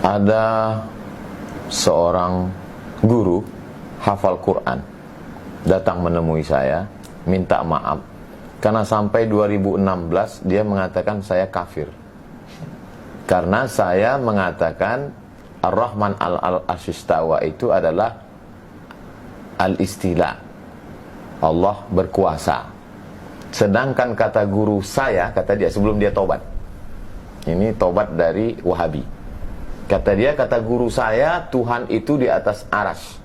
Ada seorang guru hafal Quran datang menemui saya, minta maaf karena sampai 2016 dia mengatakan saya kafir karena saya mengatakan Ar-Rahman al-Ashistawa itu adalah al-istila, Allah berkuasa. Sedangkan kata guru saya, kata dia sebelum dia tobat, ini tobat dari Wahabi, kata dia, kata guru saya, Tuhan itu di atas aras,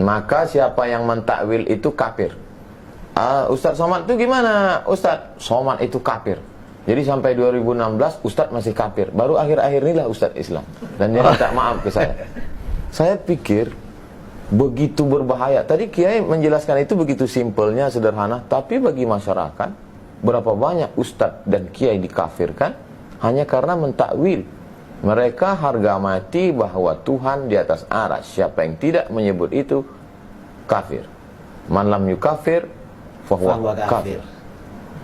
maka siapa yang mentakwil itu kafir. Ustadz Somad itu gimana? Ustadz Somad itu kafir. Jadi sampai 2016 Ustadz masih kafir. Baru akhir-akhir inilah Ustadz Islam. Dan dia minta maaf ke saya. Saya pikir begitu berbahaya. Tadi Kiai menjelaskan itu begitu simpelnya, sederhana. Tapi bagi masyarakat, berapa banyak Ustadz dan Kiai dikafirkan hanya karena mentakwil. Mereka harga mati bahwa Tuhan di atas aras. Siapa yang tidak menyebut itu kafir. Man lam yukafir fahuwa kafir.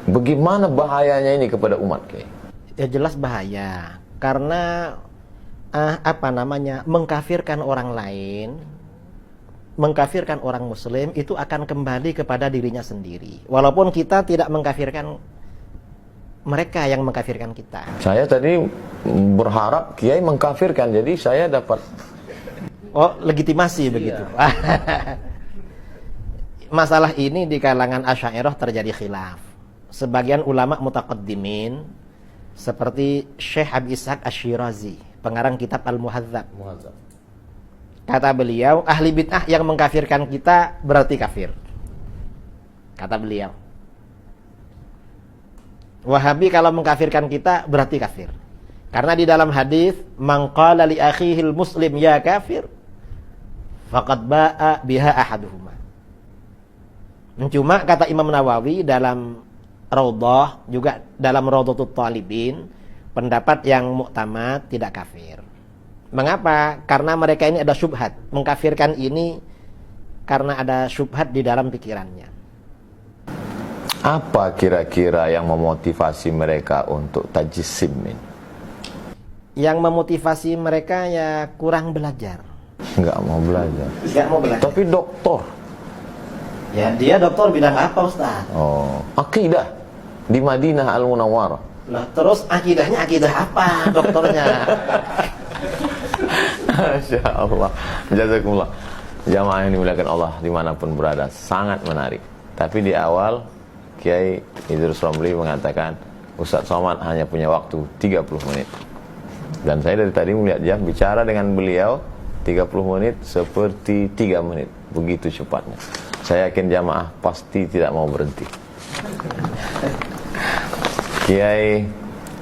Bagaimana bahayanya ini kepada umat, Kiai? Ya jelas bahaya. Karena mengkafirkan orang lain, mengkafirkan orang muslim itu akan kembali kepada dirinya sendiri. Walaupun kita tidak mengkafirkan mereka yang mengkafirkan kita. Saya tadi berharap Kiai mengkafirkan, jadi saya dapat legitimasi begitu. Masalah ini di kalangan Asy'ariyah terjadi khilaf. Sebagian ulama mutaqaddimin seperti Syekh Abi Ishaq Asy-Syirazi, pengarang kitab Al-Muhadzab. Kata beliau, ahli bid'ah yang mengkafirkan kita berarti kafir. Kata beliau. Wahabi kalau mengkafirkan kita berarti kafir. Karena di dalam hadis, man qala li akhihil muslim ya kafir, faqad ba'a biha ahaduhuma. Cuma kata Imam Nawawi dalam Raudhah, juga dalam Raudhatut Thalibin, pendapat yang muktamad tidak kafir. Mengapa? Karena mereka ini ada syubhat. Mengkafirkan ini karena ada syubhat di dalam pikirannya. Apa kira-kira yang memotivasi mereka untuk tajsim ini? Yang memotivasi mereka ya kurang belajar. Nggak mau belajar. Nggak mau belajar. Tapi doktor. Ya dia doktor bidang apa, Ustaz? Akidah di Madinah Al-Munawwarah. Nah, terus akidahnya akidah apa doktornya? Masya Allah. Jazakumullah. Jamaah yang dimuliakan Allah dimanapun berada, sangat menarik. Tapi di awal Kiai Idrus Romli mengatakan Ustadz Somad hanya punya waktu 30 menit. Dan saya dari tadi melihat jam, bicara dengan beliau 30 menit seperti 3 menit. Begitu cepatnya. Saya yakin jamaah pasti tidak mau berhenti. Kiai,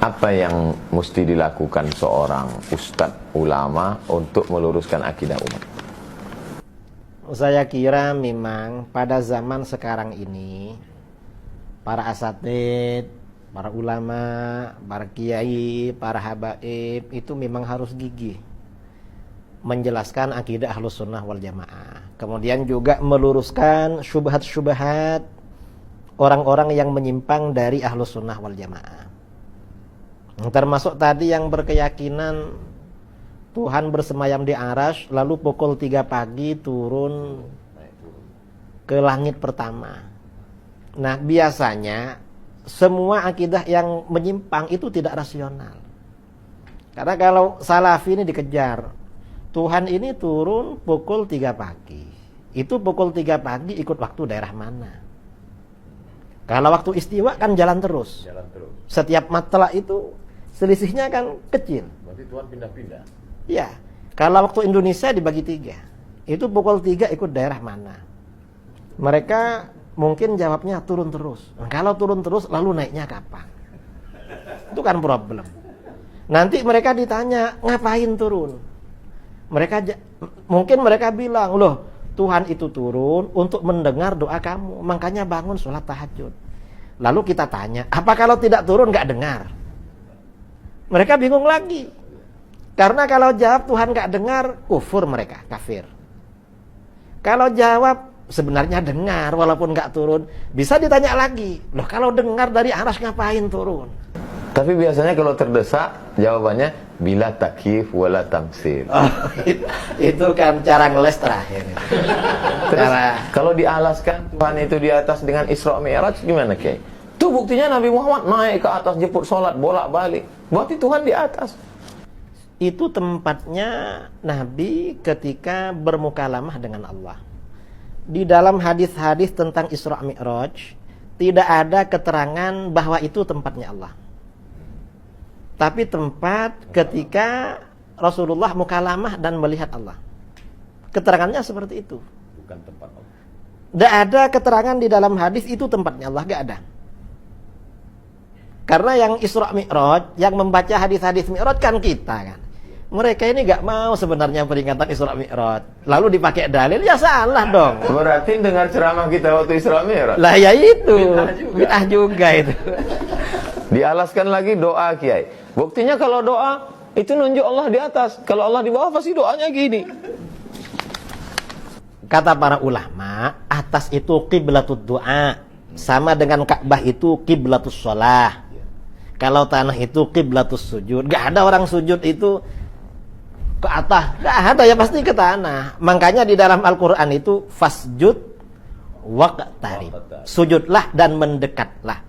apa yang mesti dilakukan seorang ustadz ulama untuk meluruskan akidah umat? Saya kira memang pada zaman sekarang ini para asatid, para ulama, para kiai, para habaib itu memang harus gigih menjelaskan akidah Ahlus Sunnah wal Jamaah. Kemudian juga meluruskan syubhat-syubhat orang-orang yang menyimpang dari Ahlus Sunnah wal Jamaah. Termasuk tadi yang berkeyakinan Tuhan bersemayam di arasy, lalu pukul 3 pagi turun ke langit pertama. Nah, biasanya semua akidah yang menyimpang itu tidak rasional. Karena kalau salafi ini dikejar, Tuhan ini turun pukul 3 pagi. Itu pukul 3 pagi ikut waktu daerah mana? Kalau waktu istiwa kan jalan terus. Setiap matla itu selisihnya kan kecil. Berarti Tuhan pindah-pindah. Ya. Kalau waktu Indonesia dibagi 3. Itu pukul 3 ikut daerah mana? Mereka mungkin jawabnya turun terus. Nah, kalau turun terus lalu naiknya kapan? Itu kan problem. Nanti mereka ditanya, ngapain turun? Mungkin mereka bilang, loh, Tuhan itu turun untuk mendengar doa kamu, makanya bangun sholat tahajud. Lalu kita tanya, apa kalau tidak turun nggak dengar? Mereka bingung lagi. Karena kalau jawab Tuhan nggak dengar, kufur mereka, kafir. Kalau jawab sebenarnya dengar walaupun nggak turun, bisa ditanya lagi, loh kalau dengar dari aras ngapain turun? Tapi biasanya kalau terdesak, jawabannya bila takyif wala tamsil. Oh, itu kan cara ngeles terakhir. Terus kalau dialaskan Tuhan itu di atas dengan Isra Mi'raj gimana, Kiai? Itu buktinya Nabi Muhammad naik ke atas jemput sholat bolak-balik. Berarti Tuhan di atas. Itu tempatnya Nabi ketika bermukalamah dengan Allah. Di dalam hadis-hadis tentang Isra Mi'raj tidak ada keterangan bahwa itu tempatnya Allah. Tapi tempat ketika Rasulullah mukalamah dan melihat Allah. Keterangannya seperti itu. Bukan tempat Allah. Tidak ada keterangan di dalam hadis itu tempatnya Allah, tidak ada. Karena yang Isra Mi'raj, yang membaca hadis-hadis Mi'raj kan kita kan. Mereka ini gak mau sebenarnya peringatan Isra Mi'raj. Lalu dipakai dalil, ya salah dong. Berarti dengar ceramah kita waktu Isra Mi'raj. Lah ya itu, bid'ah juga itu. Dialaskan lagi doa, Kiai. Buktinya kalau doa itu nunjuk Allah di atas. Kalau Allah di bawah pasti doanya gini. Kata para ulama, atas itu qiblatud doa, sama dengan Ka'bah itu qiblatus shalah. Kalau tanah itu qiblatus sujud. Gak ada orang sujud itu ke atas, gak ada, ya pasti ke tanah. Makanya di dalam Al-Quran itu fasjud waqtarib, sujudlah dan mendekatlah.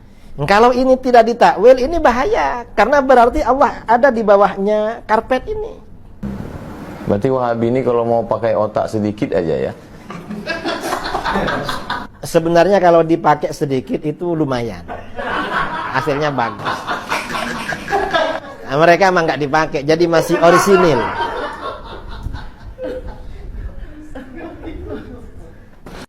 Kalau ini tidak ditakwil, ini bahaya, karena berarti Allah ada di bawahnya karpet ini. Berarti Wahabi ini kalau mau pakai otak sedikit aja ya. Sebenarnya kalau dipakai sedikit itu lumayan, hasilnya bagus. Nah, mereka emang nggak dipakai, jadi masih orisinil.